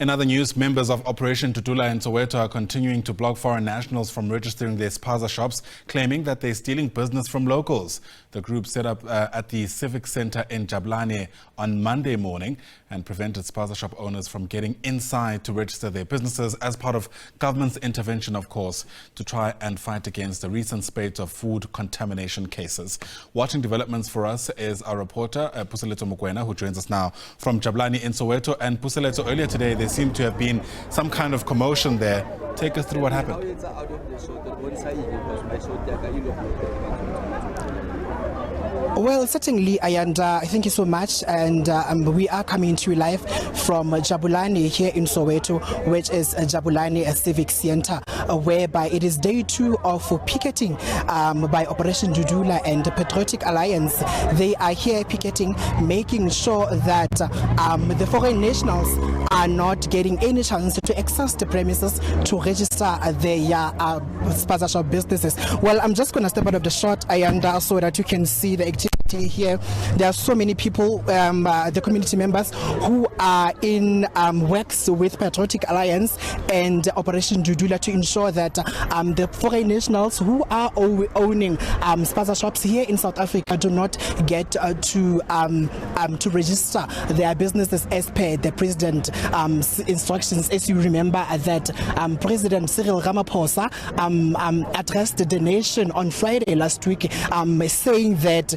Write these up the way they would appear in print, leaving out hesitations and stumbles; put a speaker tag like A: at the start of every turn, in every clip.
A: In other news, members of Operation Dudula in Soweto are continuing to block foreign nationals from registering their spaza shops, claiming that they're stealing business from locals. The group set up at the Civic Centre in Jabulani on Monday morning and prevented spaza shop owners from getting inside to register their businesses as part of government's intervention, of course, to try and fight against the recent spate of food contamination cases. Watching developments for us is our reporter, Puseletso Mokoena, who joins us now from Jabulani in Soweto. And Puseletso, earlier today, there seemed to have been some kind of commotion there. Take us through what happened.
B: Well, certainly, Ayanda, thank you so much. And we are coming to you live from Jabulani here in Soweto, which is Jabulani Civic Centre, whereby it is day 2 of picketing by Operation Dudula and the Patriotic Alliance. They are here picketing, making sure that the foreign nationals are not getting any chance to access the premises to register their spaza shop businesses. Well, I'm just going to step out of the shot, Ayanda, so that you can see the activity here. There are so many people, the community members who are in works with Patriotic Alliance and Operation Dudula to ensure that the foreign nationals who are owning spaza shops here in South Africa do not get to register their businesses as per the president's instructions. As you remember that President Cyril Ramaphosa addressed the nation on Friday last week, saying that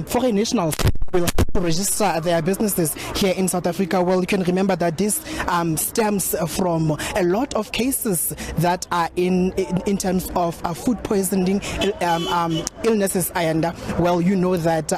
B: foreign nationals will register their businesses here in South Africa. Well, you can remember that this stems from a lot of cases that are in terms of food poisoning illnesses. And well, you know that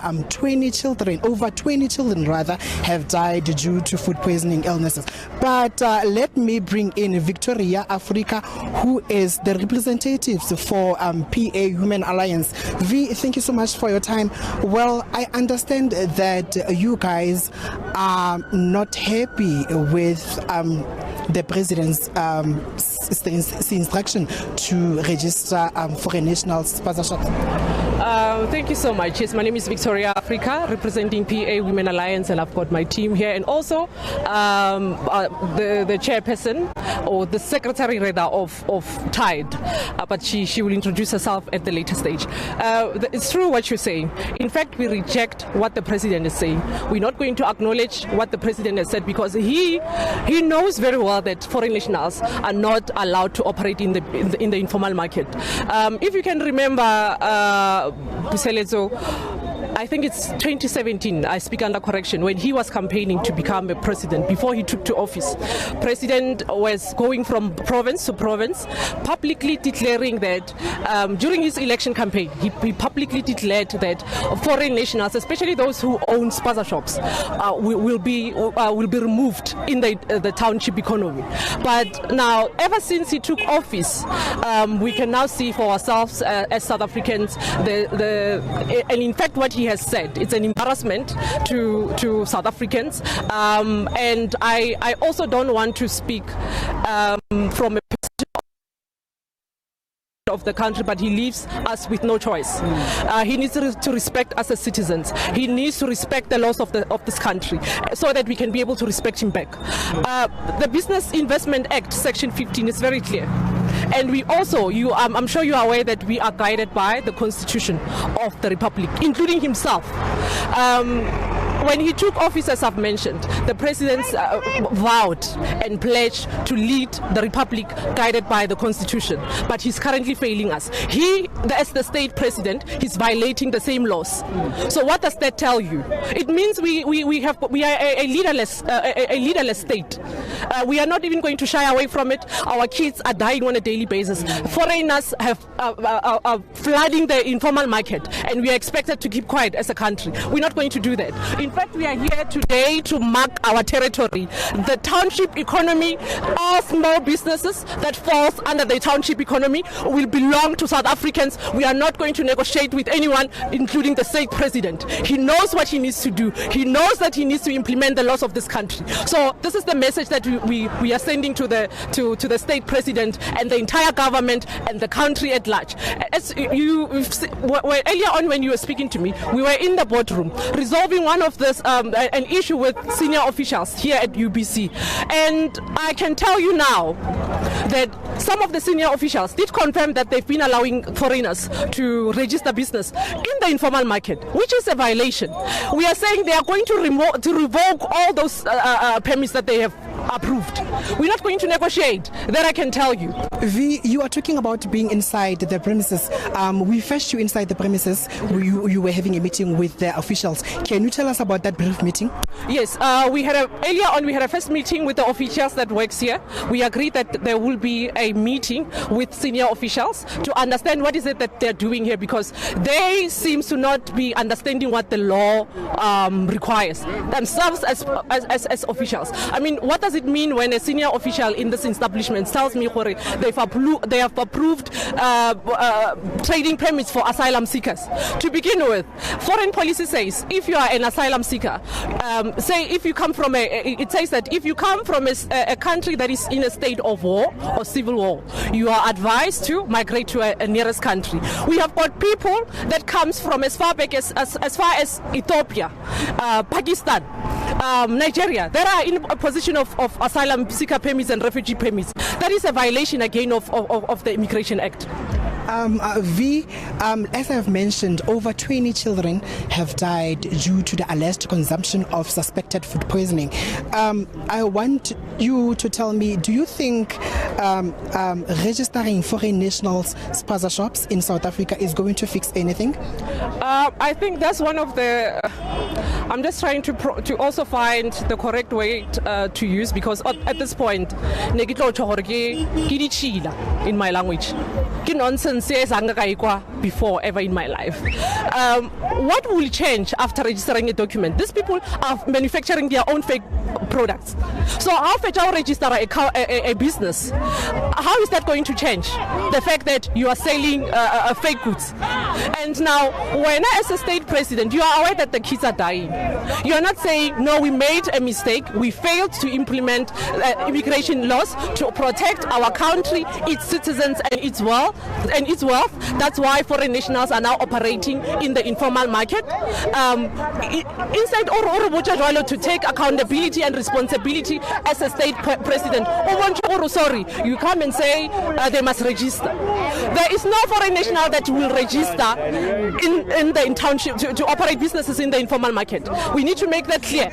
B: over 20 children rather, have died due to food poisoning illnesses. But let me bring in Victoria Africa, who is the representative for PA Human Alliance. V, thank you so much for your time. Well, I understand that you guys are not happy with the president's instruction to register foreign nationals spaza shops.
C: Thank you so much. Yes, my name is Victoria Africa, representing PA Women Alliance, and I've got my team here, and also the chairperson or the secretary rather of TIDE, but she will introduce herself at the later stage. It's true what you're saying. In fact, we reject what the president is saying. We're not going to acknowledge what the president has said because he knows very well that foreign nationals are not allowed to operate in the informal market. If you can remember, Puseletso, I think it's 2017, I speak under correction, when he was campaigning to become a president, before he took to office. President was going from province to province, publicly declaring that during his election campaign, he publicly declared that foreign nationals, especially those who own spaza shops, will be removed in the township economy. But now, ever since he took office, we can now see for ourselves as South Africans, and in fact what he has said, it's an embarrassment to South Africans, and I also don't want to speak from a position of the country, but he leaves us with no choice. He needs to respect us as citizens. He needs to respect the laws of this country so that we can be able to respect him back. The Business Investment Act, Section 15, is very clear. And we also, I'm sure you are aware that we are guided by the Constitution of the Republic, including himself. When he took office, as I've mentioned, the president vowed and pledged to lead the Republic guided by the Constitution. But he's currently failing us. He, as the state president, he's violating the same laws. So what does that tell you? It means we are a leaderless state. We are not even going to shy away from it. Our kids are dying on a daily basis. Foreigners are flooding the informal market, and we are expected to keep quiet as a country. We're not going to do that. In fact, we are here today to mark our territory. The township economy, all small businesses that falls under the township economy will belong to South Africans laws. We are not going to negotiate with anyone, including the state president. He knows what he needs to do. He knows that he needs to implement the laws of this country. So this is the message that we are sending to the state president and the entire government and the country at large. As earlier on when you were speaking to me, we were in the boardroom resolving one of this an issue with senior officials here at UBC, and I can tell you now that some of the senior officials did confirm that they've been allowing foreigners to register business in the informal market, which is a violation. We are saying they are going to revoke all those permits that they have approved. We're not going to negotiate, that I can tell you.
B: V, you are talking about being inside the premises. We fetched you inside the premises. You were having a meeting with the officials. Can you tell us about that brief meeting?
C: Yes, earlier on we had a first meeting with the officials that works here. We agreed that there will be a meeting with senior officials to understand what is it that they're doing here, because they seem to not be understanding what the law requires themselves as officials. I mean, what does it mean when a senior official in this establishment tells me they have approved trading permits for asylum seekers? To begin with, foreign policy says if you are an asylum seeker, say if you come from it says that if you come from a country that is in a state of war or civil war, you are advised to migrate to a nearest country. We have got people that comes from as far back as far as Ethiopia, Pakistan, Nigeria. They are in a position of asylum seeker permits and refugee permits. That is a violation again of the Immigration Act.
B: V, as I have mentioned, over 20 children have died due to the alleged consumption of suspected food poisoning. I want you to tell me, do you think registering foreign nationals' spaza shops in South Africa is going to fix anything?
C: I think that's one of the... I'm just trying to also find the correct way to use, because at this point, in my language, nonsense before ever in my life. What will change after registering a document? These people are manufacturing their own fake products. So how fetch register a business? How is that going to change? The fact that you are selling fake goods. And now, when as a state president, you are aware that the kids are dying. You are not saying, no, we made a mistake. We failed to implement immigration laws to protect our country, its citizens, and its wealth. That's why foreign nationals are now operating in the informal market. Inside Oro to take accountability and responsibility as a state president. Sorry, you come and say they must register. There is no foreign national that will register in the township to operate businesses in the informal market. We need to make that clear,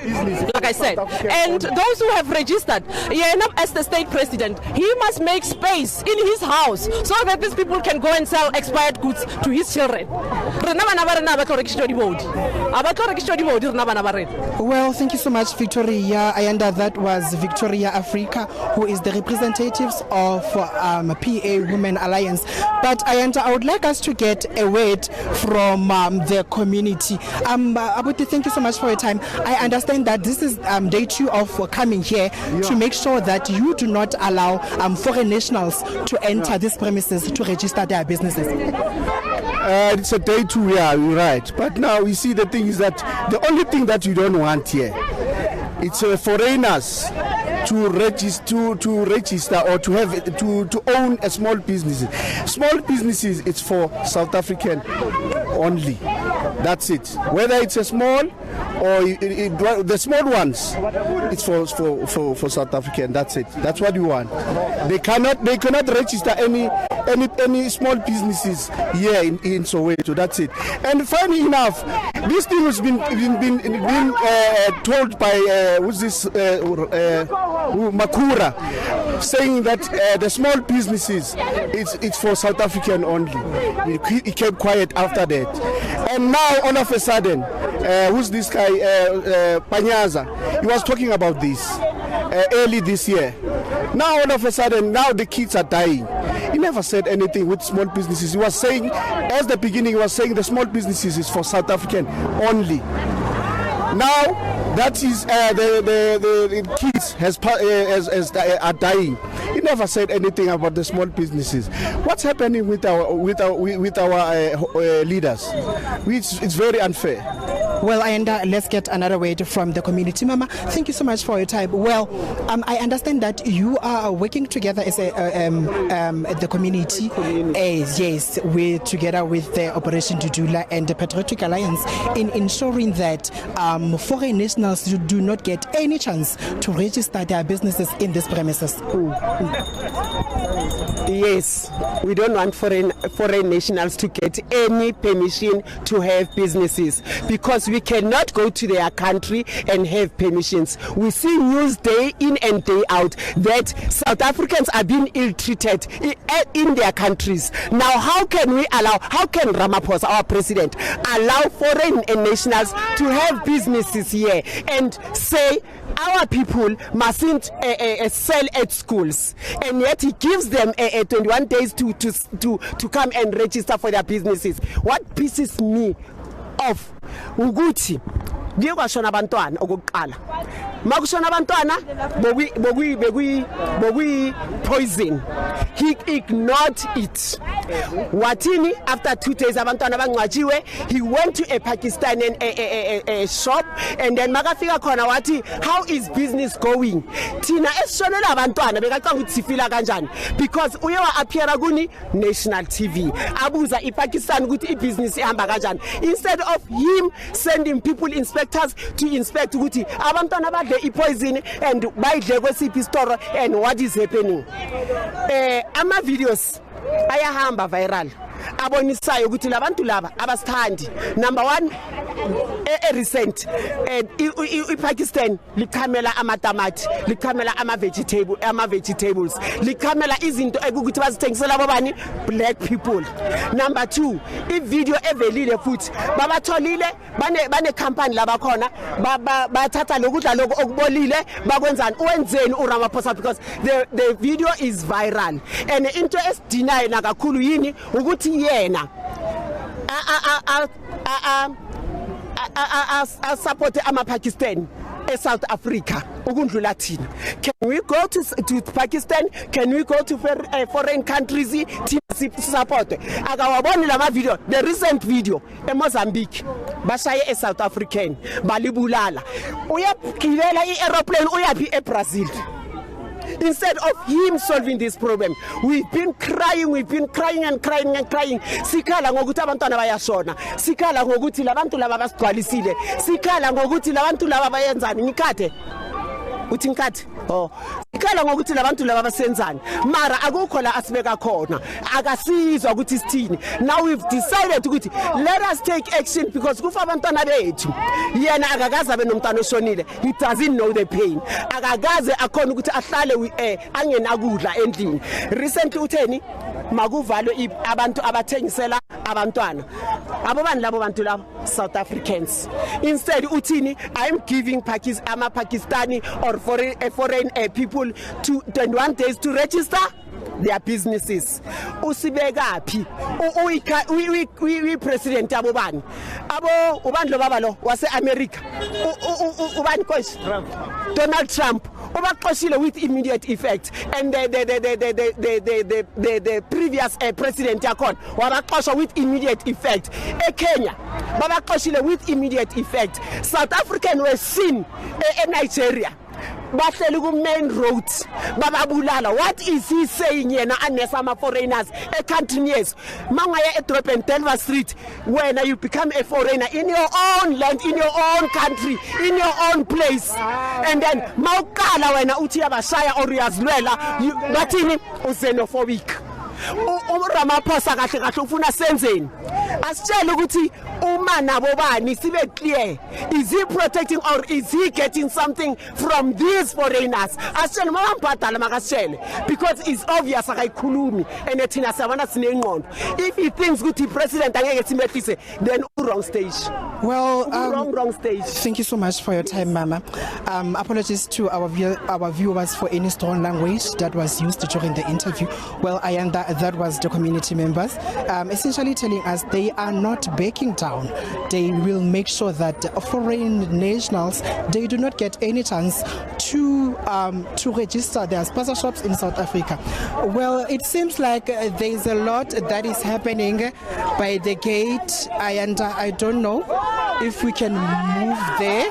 C: like I said. And those who have registered, as the state president, he must make space in his house so that these people can go and sell expired goods to his children.
B: Well, thank you so much, Victoria. That was Victoria Africa, who is the representatives of PA Women Alliance. But Ayanda, I would like us to get a word from the community. Abuti, thank you so much for your time. I understand that this is day 2 of coming here to make sure that you do not allow foreign nationals to enter these premises to register their businesses.
D: It's a day 2, yeah, you're right. But now we see the thing is that the only thing that you don't want here, it's foreigners to register or to have to own a small business. Small businesses, it's for South African only. That's it. Whether it's a small or the small ones, it's for South African. That's it. That's what you want. They cannot register any small businesses here in Soweto. That's it. And funny enough, this thing has been told by who's this Makura, saying that the small businesses it's for South African only. He kept quiet after that, and now all of a sudden, who's this guy Panyaza? He was talking about this early this year. Now all of a sudden, now the kids are dying. He never said anything with small businesses. He was saying, as the beginning, he was saying the small businesses is for South African only. Now that is the kids are dying. He never said anything about the small businesses. What's happening with our leaders? It's very unfair.
B: Well, and let's get another word from the community. Mama, thank you so much for your time. Well, I understand that you are working together as the community. Yes, we're together with the Operation Dudula and the Patriotic Alliance in ensuring that foreign nationals do not get any chance to register their businesses in these premises.
E: Yes, we don't want foreign nationals to get any permission to have businesses, because we cannot go to their country and have permissions. We see news day in and day out that South Africans are being ill-treated in their countries. Now, how can Ramaphosa, our president, allow foreign nationals to have businesses here and say our people mustn't sell at schools, and yet he gives them 21 days to come and register for their businesses? What pisses me off ukuthi kuye kwashona abantwana okokuqala, makushona abantwana bokuyi poison, he ignored it. Watini, after 2 days abantwana bangcwatshiwe, he went to a Pakistani shop, and then makafika khona wathi, how is business going? Thina esishonela abantwana bekacanga ukuthi sifila kanjani, because uye wa appeara kuni national TV abuza iPakistan ukuthi ibusiness ihamba kanjani, instead of him sending people inspectors to inspect ukuthi abantwana badle ipoison and bayidle kwesiphi store and what is happening. Ama videos ayahamba viral abonisayo ukuthi labantu laba abasithandi. Number 1, recent iPakistan likhamela amatamati, likhamela ama vegetables, likhamela izinto ekuthi bazithengisela bobani, black people. Number 2, ivideo evelile futhi babatholile bane company laba khona bathatha lokudla lokho okubolile bakwenzani uwenzeni uRamaphosa, because the video is viral. And into esidinayo nakakhulu yini ukuthi yena support ama-Pakistan South Africa ukundlula thina. Can we go to Pakistan? Can we go to foreign countries thina support? Akawaboni lama video, the recent video eMozambique bashaye South African balibulala, uyagibela i-aeroplane uyaphi eBrazil. Instead of him solving this problem, we've been crying and crying. Sikhala ngokuthi abantwana bayashona, sikhala ngokuthi labantu laba basigcwalisile, sikhala ngokuthi labantu laba bayenzani ngikhathe uthi ngikhathe sikhala ngokuthi labantu laba basenzani, mara akukho la asibeka khona, akasizwa ukuthi sithini. Now we've decided ukuthi let us take action, because kufa abantwana bethu. Yena akakaze abe nomntwana oshonile, he doesn't know the pain, akakaze akhona ukuthi ahlale angenakudla endlini. Recently utheni makuvalwe abantu abathengisela abantwana, abobani labo bantu labo South Africans. Instead uthini, I'm giving Pakistani or foreign people to 21 days to register their businesses. Usibekaphi we president abobani ubandlo baba lo wase America ubani coach Donald Trump ubaqoshile with immediate effect, and the previous president yakhona wabaqosha with immediate effect. eKenya babaqoshile with immediate effect. South African were seen Nigeria bahleli ku main roads bababulala. What is he saying yena unless ama foreigners country? Yes, mangaya edrop Delva Street, when you become a foreigner in your own land, in your own country, in your own place, and then mawukala wena uthi yabashaya or uyazilwela bathini uxenophobic. uRamaphosa kahle kahle ufuna senzeni, asitshela ukuthi uma nabo bani sibe clear, is he protecting or is he getting something from these foreigners? Asitshela mabambhadala makasitshele, because it's obvious akayikhulumi and thina siyabona sinengqondo. If he thinks ukuthi president angeke simehlise, then wrong stage.
B: Well,
E: wrong stage.
B: Thank you so much for your time, Mama. Apologies to our viewers for any strong language that was used during the interview. Well, that was the community members essentially telling us they are not backing down down. They will make sure that foreign nationals, they do not get any chance to register their spaza shops in South Africa. Well, it seems like there is a lot that is happening by the gate, and I don't know if we can move there.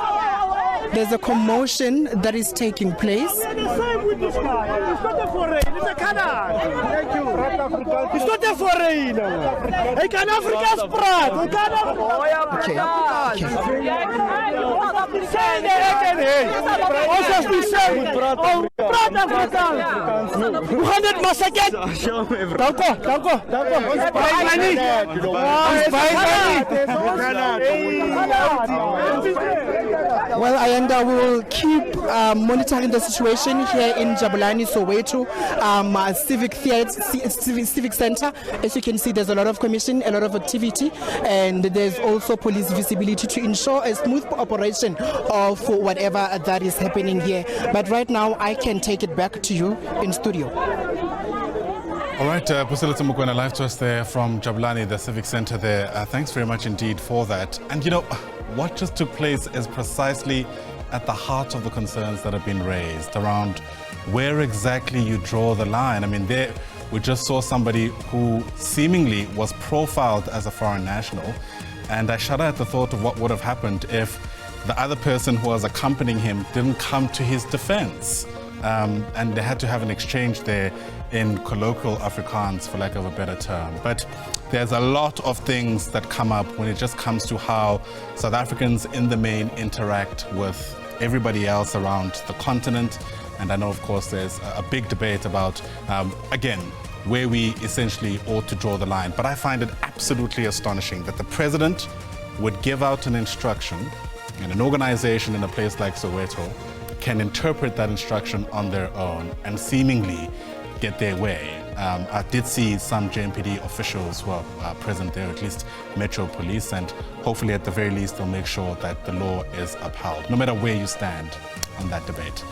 B: There's a commotion that is taking place.
F: It's not a foreign, it's a Canada. Thank you. It's not a foreigner. Hey, can Africa spread?
B: Okay. Well, Ayanda will keep monitoring the situation here in Jabulani, Soweto, Civic Centre. As you can see, there's a lot of commission, a lot of activity, and there's also police visibility to ensure a smooth operation of whatever that is happening here. But right now, I can take it back to you in studio.
A: All right, Puseletso Mokoena, live to us there from Jabulani, the Civic Centre there. Thanks very much indeed for that. And you know, what just took place is precisely at the heart of the concerns that have been raised around where exactly you draw the line. I mean, there we just saw somebody who seemingly was profiled as a foreign national, and I shudder at the thought of what would have happened if the other person who was accompanying him didn't come to his defense. And they had to have an exchange there in colloquial Afrikaans, for lack of a better term. But there's a lot of things that come up when it just comes to how South Africans in the main interact with everybody else around the continent. And I know, of course, there's a big debate about, again, where we essentially ought to draw the line. But I find it absolutely astonishing that the president would give out an instruction, and an organization in a place like Soweto can interpret that instruction on their own and seemingly get their way. I did see some JMPD officials who are present there, at least Metro Police, and hopefully at the very least they'll make sure that the law is upheld, no matter where you stand on that debate.